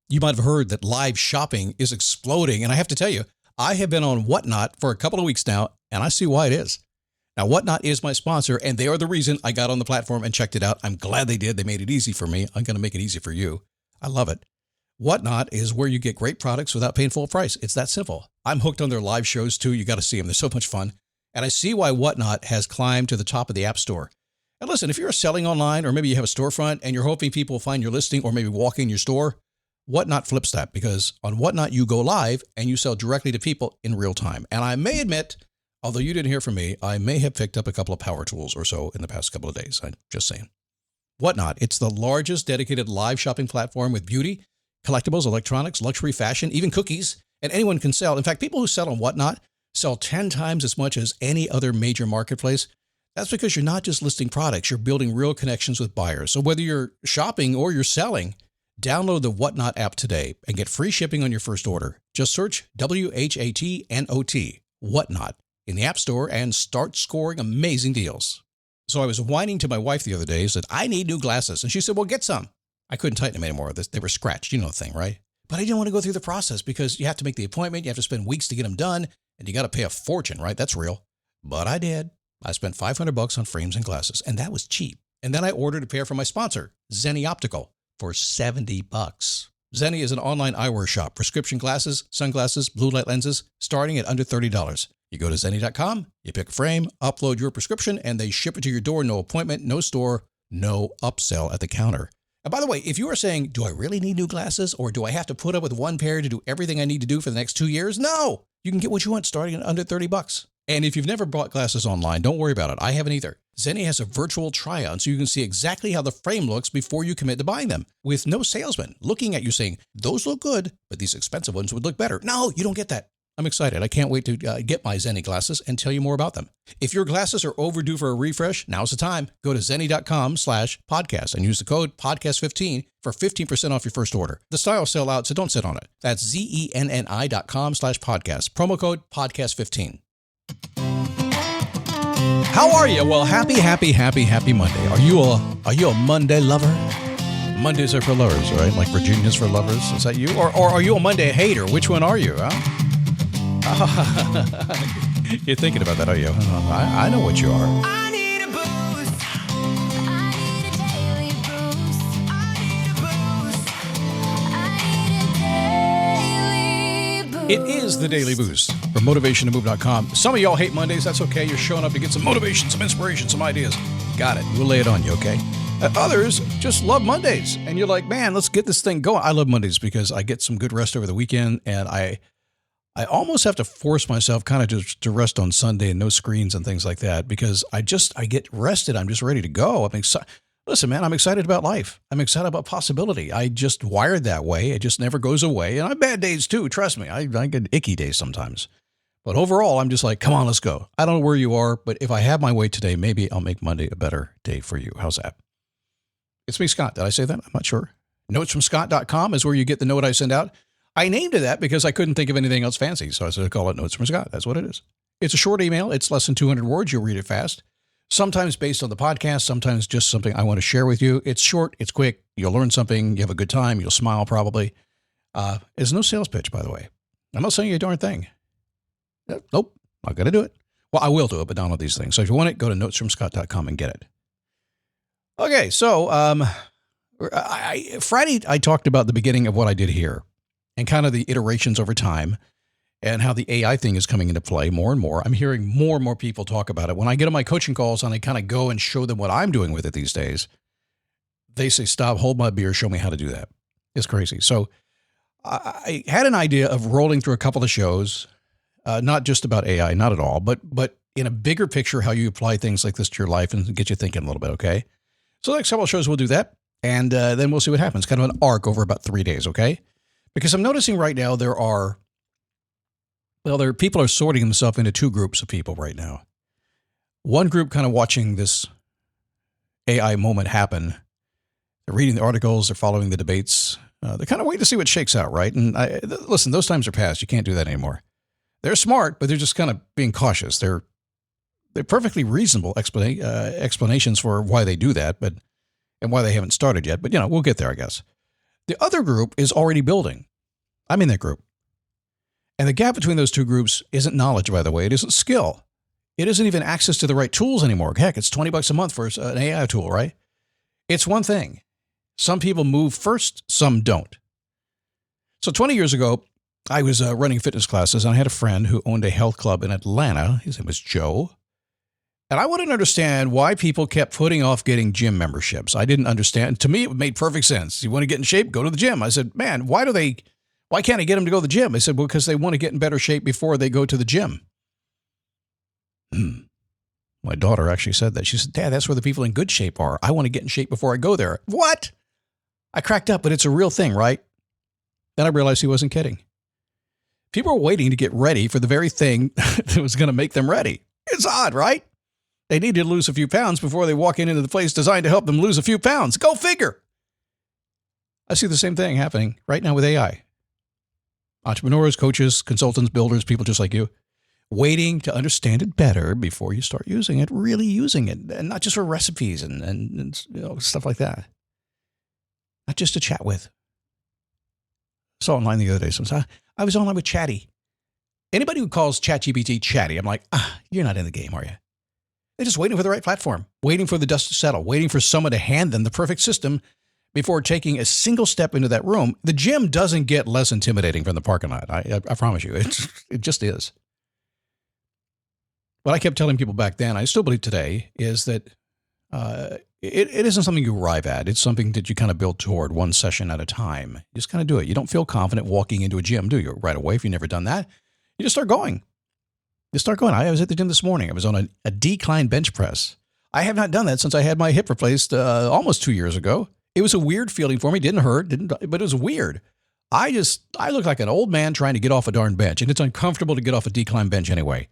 You might have heard that live shopping is exploding. And I have to tell you, I have been on Whatnot for a couple of weeks now, and I see why it is. Now, Whatnot is my sponsor, and they are the reason I got on the platform and checked it out. I'm glad they did. They made it easy for me. I'm going to make it easy for you. I love it. Whatnot is where you get great products without paying full price. It's that simple. I'm hooked on their live shows, too. You got to see them. They're so much fun. And I see why Whatnot has climbed to the top of the App Store. And listen, if you're selling online, or maybe you have a storefront and you're hoping people will find your listing or maybe walk in your store, Whatnot flips that, because on Whatnot, you go live and you sell directly to people in real time. And I may admit, although you didn't hear from me, I may have picked up a couple of power tools or so in the past couple of days. I'm just saying. Whatnot, it's the largest dedicated live shopping platform with beauty, collectibles, electronics, luxury, fashion, even cookies, and anyone can sell. In fact, people who sell on Whatnot sell 10 times as much as any other major marketplace. That's because you're not just listing products, you're building real connections with buyers. So whether you're shopping or you're selling, download the Whatnot app today and get free shipping on your first order. Just search WHATNOT, Whatnot, in the App Store and start scoring amazing deals. So I was whining to my wife the other day, said, I need new glasses. And she said, well, get some. I couldn't tighten them anymore. They were scratched. You know the thing, right? But I didn't want to go through the process because you have to make the appointment. You have to spend weeks to get them done. And you got to pay a fortune, right? That's real. But I did. I spent $500 on frames and glasses, and that was cheap. And then I ordered a pair from my sponsor, Zenni Optical, for $70. Zenni is an online eyewear shop, prescription glasses, sunglasses, blue light lenses, starting at under $30. You go to Zenni.com, you pick a frame, upload your prescription, and they ship it to your door. No appointment, no store, no upsell at the counter. And by the way, if you are saying, do I really need new glasses, or do I have to put up with one pair to do everything I need to do for the next 2 years? No, you can get what you want starting at under $30. And if you've never bought glasses online, don't worry about it. I haven't either. Zenni has a virtual try-on so you can see exactly how the frame looks before you commit to buying them, with no salesman looking at you saying, those look good, but these expensive ones would look better. No, you don't get that. I'm excited. I can't wait to get my Zenni glasses and tell you more about them. If your glasses are overdue for a refresh, now's the time. Go to Zenni.com/podcast and use the code podcast15 for 15% off your first order. The styles sell out, so don't sit on it. That's Zenni.com/podcast. Promo code podcast15. How are you? Well, happy Monday. Are you a Monday lover? Mondays are for lovers, right? Like Virginia's for lovers. Is that you? Or are you a Monday hater? Which one are you? Huh? You're thinking about that, are you? I know what you are. I need a boost. I need a daily boost. I need a boost. I need a daily boost. It is the Daily Boost from MotivationToMove.com. Some of y'all hate Mondays. That's okay. You're showing up to get some motivation, some inspiration, some ideas. Got it. We'll lay it on you, okay? Others just love Mondays. And you're like, man, let's get this thing going. I love Mondays because I get some good rest over the weekend. And I almost have to force myself kind of just to rest on Sunday and no screens and things like that because I get rested. I'm just ready to go. I'm excited. Listen, man, I'm excited about life. I'm excited about possibility. I just wired that way. It just never goes away. And I have bad days too. Trust me. I get icky days sometimes. But overall, I'm just like, come on, let's go. I don't know where you are, but if I have my way today, maybe I'll make Monday a better day for you. How's that? It's me, Scott. Did I say that? I'm not sure. Notesfromscott.com is where you get the note I send out. I named it that because I couldn't think of anything else fancy. So I said, call it Notes from Scott. That's what it is. It's a short email. It's less than 200 words. You'll read it fast. Sometimes based on the podcast, sometimes just something I want to share with you. It's short. It's quick. You'll learn something. You have a good time. You'll smile probably. There's no sales pitch, by the way. I'm not saying a darn thing. Nope. Not going to do it. Well, I will do it, but download these things. So if you want it, go to notesfromscott.com and get it. Okay. So Friday, I talked about the beginning of what I did here and kind of the iterations over time and how the AI thing is coming into play more and more. I'm hearing more and more people talk about it. When I get on my coaching calls and I kind of go and show them what I'm doing with it these days, they say, stop, hold my beer, show me how to do that. It's crazy. So I had an idea of rolling through a couple of shows, not just about AI, not at all, but in a bigger picture, how you apply things like this to your life and get you thinking a little bit, okay? So the next couple of shows, we'll do that. And then we'll see what happens. Kind of an arc over about 3 days, okay? Because I'm noticing right now people are sorting themselves into two groups of people right now. One group kind of watching this AI moment happen. They're reading the articles. They're following the debates. They're kind of waiting to see what shakes out, right? And listen, those times are past. You can't do that anymore. They're smart, but they're just kind of being cautious. They're perfectly reasonable explanations for why they do that, and why they haven't started yet. But, we'll get there, I guess. The other group is already building. I'm in that group. And the gap between those two groups isn't knowledge, by the way. It isn't skill. It isn't even access to the right tools anymore. Heck, it's $20 a month for an AI tool, right? It's one thing. Some people move first, some don't. So 20 years ago, I was running fitness classes, and I had a friend who owned a health club in Atlanta. His name was Joe. And I wanted to understand why people kept putting off getting gym memberships. I didn't understand. To me, it made perfect sense. You want to get in shape, go to the gym. I said, man, why can't I get them to go to the gym? They said, well, because they want to get in better shape before they go to the gym. My daughter actually said that. She said, Dad, that's where the people in good shape are. I want to get in shape before I go there. What? I cracked up, but it's a real thing, right? Then I realized he wasn't kidding. People are waiting to get ready for the very thing that was going to make them ready. It's odd, right? They need to lose a few pounds before they walk into the place designed to help them lose a few pounds. Go figure. I see the same thing happening right now with AI. Entrepreneurs, coaches, consultants, builders, people just like you, waiting to understand it better before you start using it, really using it, and not just for recipes and stuff like that. Not just to chat with. I saw online the other day. So I was online with Chatty. Anybody who calls ChatGPT Chatty, I'm like, you're not in the game, are you? They're just waiting for the right platform, waiting for the dust to settle, waiting for someone to hand them the perfect system before taking a single step into that room. The gym doesn't get less intimidating from the parking lot. I promise you. It just is. What I kept telling people back then, I still believe today, is that it isn't something you arrive at. It's something that you kind of build toward one session at a time. You just kind of do it. You don't feel confident walking into a gym, do you? Right away, if you've never done that. You just start going. I was at the gym this morning. I was on a decline bench press. I have not done that since I had my hip replaced almost 2 years ago. It was a weird feeling for me. Didn't hurt, but it was weird. I look like an old man trying to get off a darn bench, and it's uncomfortable to get off a decline bench anyway.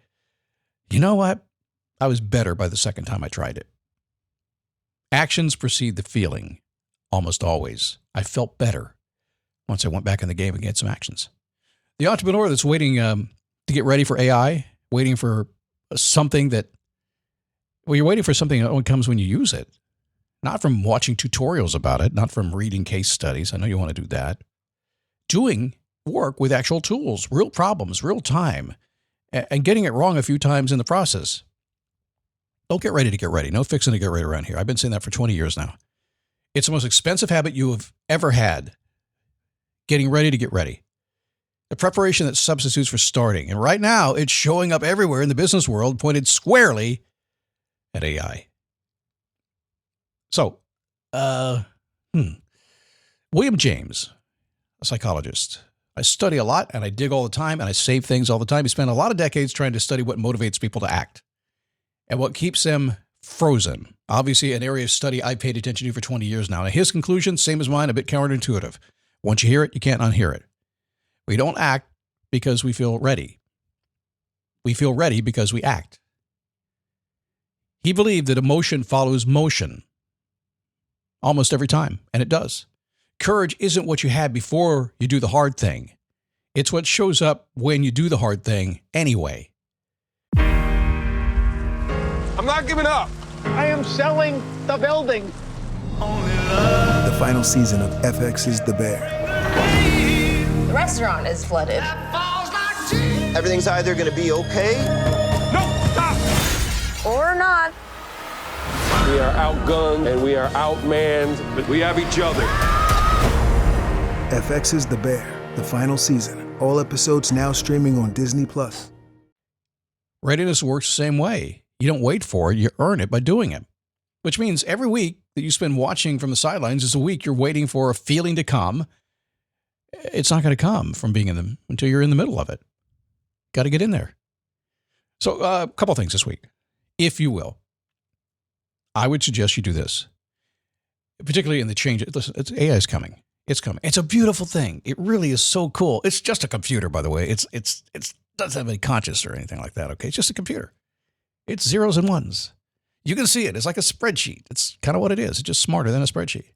You know what? I was better by the second time I tried it. Actions precede the feeling, almost always. I felt better once I went back in the game and get some actions. The entrepreneur that's waiting to get ready for AI, waiting for something you're waiting for something that only comes when you use it. Not from watching tutorials about it, not from reading case studies. I know you want to do that. Doing work with actual tools, real problems, real time, and getting it wrong a few times in the process. Don't get ready to get ready. No fixing to get ready around here. I've been saying that for 20 years now. It's the most expensive habit you have ever had. Getting ready to get ready. The preparation that substitutes for starting. And right now, it's showing up everywhere in the business world, pointed squarely at AI. So, William James, a psychologist. I study a lot, and I dig all the time, and I save things all the time. He spent a lot of decades trying to study what motivates people to act and what keeps them frozen. Obviously, an area of study I've paid attention to for 20 years now. And his conclusion, same as mine, a bit counterintuitive. Once you hear it, you can't unhear it. We don't act because we feel ready. We feel ready because we act. He believed that emotion follows motion almost every time, and it does. Courage isn't what you had before you do the hard thing. It's what shows up when you do the hard thing anyway. I'm not giving up. I am selling the building. The final season of FX's The Bear. The restaurant is flooded. Everything's either going to be okay. No, stop. Or not. We are outgunned and we are outmanned, but we have each other. FX's The Bear, the final season. All episodes now streaming on Disney+. Readiness works the same way. You don't wait for it, you earn it by doing it. Which means every week that you spend watching from the sidelines is a week you're waiting for a feeling to come. It's not going to come from being in them until you're in the middle of it. Got to get in there. So a couple things this week, if you will. I would suggest you do this, particularly in the change. Listen, AI is coming. It's coming. It's a beautiful thing. It really is so cool. It's just a computer, by the way. It doesn't have any conscience or anything like that. Okay, it's just a computer. It's zeros and ones. You can see it. It's like a spreadsheet. It's kind of what it is. It's just smarter than a spreadsheet.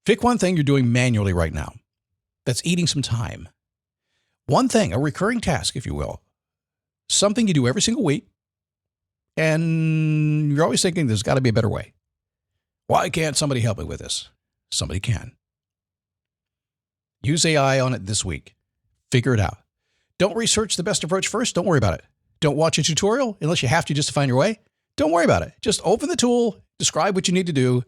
Pick one thing you're doing manually right now that's eating some time. One thing, a recurring task, if you will. Something you do every single week, and you're always thinking there's got to be a better way. Why can't somebody help me with this? Somebody can. Use AI on it this week. Figure it out. Don't research the best approach first. Don't worry about it. Don't watch a tutorial unless you have to just to find your way. Don't worry about it. Just open the tool, describe what you need to do,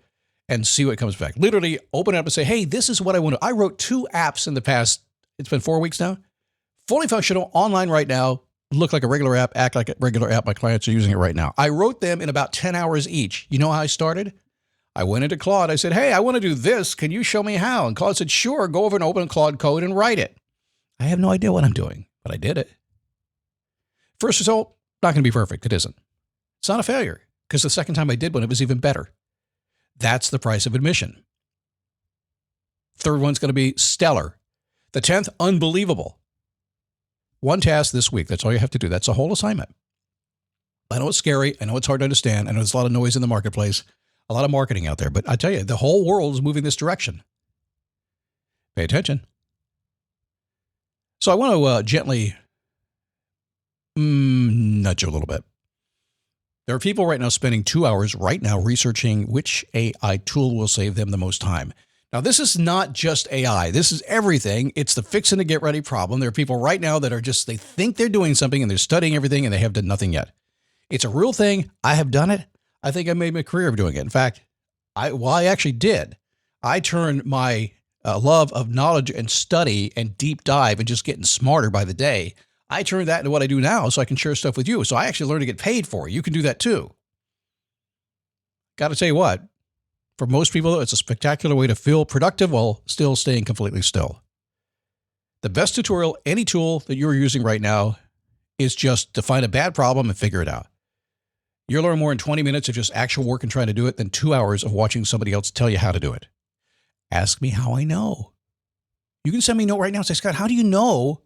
and see what comes back. Literally open it up and say, hey, this is what I want to. I wrote 2 apps in the past, it's been 4 weeks now. Fully functional, online right now, look like a regular app, act like a regular app. My clients are using it right now. I wrote them in about 10 hours each. You know how I started? I went into Claude. I said, hey, I want to do this. Can you show me how? And Claude said, sure, go over and open Claude Code and write it. I have no idea what I'm doing, but I did it. First result, not going to be perfect. It isn't. It's not a failure because the second time I did one, it was even better. That's the price of admission. Third one's going to be stellar. The 10th, unbelievable. 1 task this week. That's all you have to do. That's a whole assignment. I know it's scary. I know it's hard to understand. I know there's a lot of noise in the marketplace, a lot of marketing out there. But I tell you, the whole world is moving this direction. Pay attention. So I want to gently nudge you a little bit. There are people right now spending 2 hours right now researching which AI tool will save them the most time. Now, this is not just AI. This is everything. It's the fix and the get ready problem. There are people right now that are just, they think they're doing something and they're studying everything and they have done nothing yet. It's a real thing. I have done it. I think I made my career of doing it. In fact, I actually did. I turned my love of knowledge and study and deep dive and just getting smarter by the day. I turned that into what I do now so I can share stuff with you. So I actually learned to get paid for it. You can do that too. Got to tell you what, for most people, though, it's a spectacular way to feel productive while still staying completely still. The best tutorial, any tool that you're using right now, is just to find a bad problem and figure it out. You'll learn more in 20 minutes of just actual work and trying to do it than 2 hours of watching somebody else tell you how to do it. Ask me how I know. You can send me a note right now and say, Scott, how do you know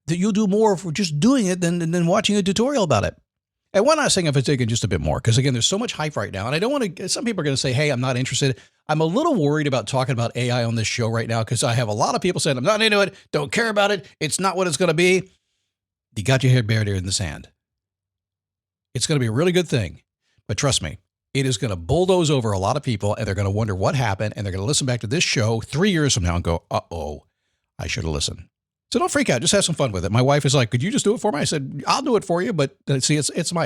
that you'll do more for just doing it than watching a tutorial about it? And one last thing, if it's taking just a bit more, because again, there's so much hype right now, and I don't want to, some people are going to say, hey, I'm not interested. I'm a little worried about talking about AI on this show right now, because I have a lot of people saying, I'm not into it, don't care about it, it's not what it's going to be. You got your head buried in the sand. It's going to be a really good thing, but trust me, it is going to bulldoze over a lot of people, and they're going to wonder what happened, and they're going to listen back to this show 3 years from now and go, uh-oh, I should have listened. So don't freak out. Just have some fun with it. My wife is like, could you just do it for me? I said, I'll do it for you. But see, it's how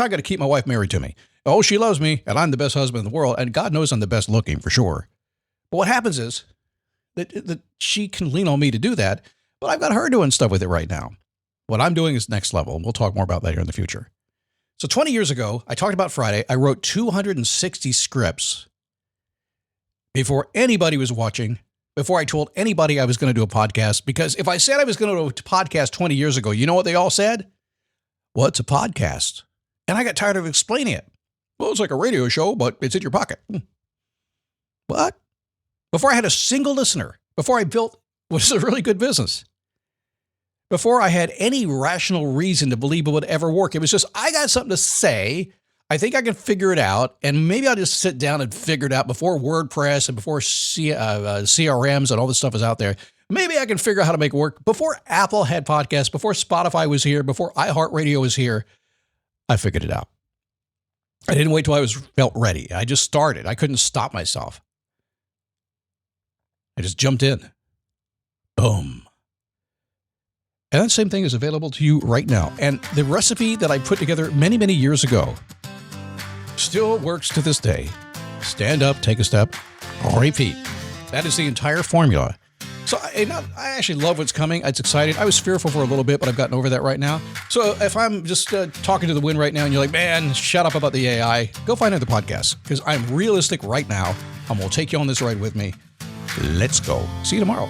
I got to keep my wife married to me. Oh, she loves me and I'm the best husband in the world. And God knows I'm the best looking for sure. But what happens is that she can lean on me to do that. But I've got her doing stuff with it right now. What I'm doing is next level. And we'll talk more about that here in the future. So 20 years ago, I talked about Friday. I wrote 260 scripts before anybody was watching. Before I told anybody I was going to do a podcast, because if I said I was going to do a podcast 20 years ago, you know what they all said? What's a podcast? And I got tired of explaining it. Well, it's like a radio show, but it's in your pocket. What? Before I had a single listener, before I built what is a really good business, before I had any rational reason to believe it would ever work, it was just, I got something to say. I think I can figure it out, and maybe I'll just sit down and figure it out before WordPress and before CRMs and all this stuff is out there. Maybe I can figure out how to make it work. Before Apple had podcasts, before Spotify was here, before iHeartRadio was here, I figured it out. I didn't wait till I felt ready. I just started. I couldn't stop myself. I just jumped in. Boom. And that same thing is available to you right now. And the recipe that I put together many, many years ago still works to this day. Stand up, take a step, repeat. That is the entire formula. So I actually love what's coming. It's exciting. I was fearful for a little bit, but I've gotten over that right now. So if I'm just talking to the wind right now and you're like, man, shut up about the AI, go find other podcasts, because I'm realistic right now. I'm going to take you on this ride with me. Let's go. See you tomorrow.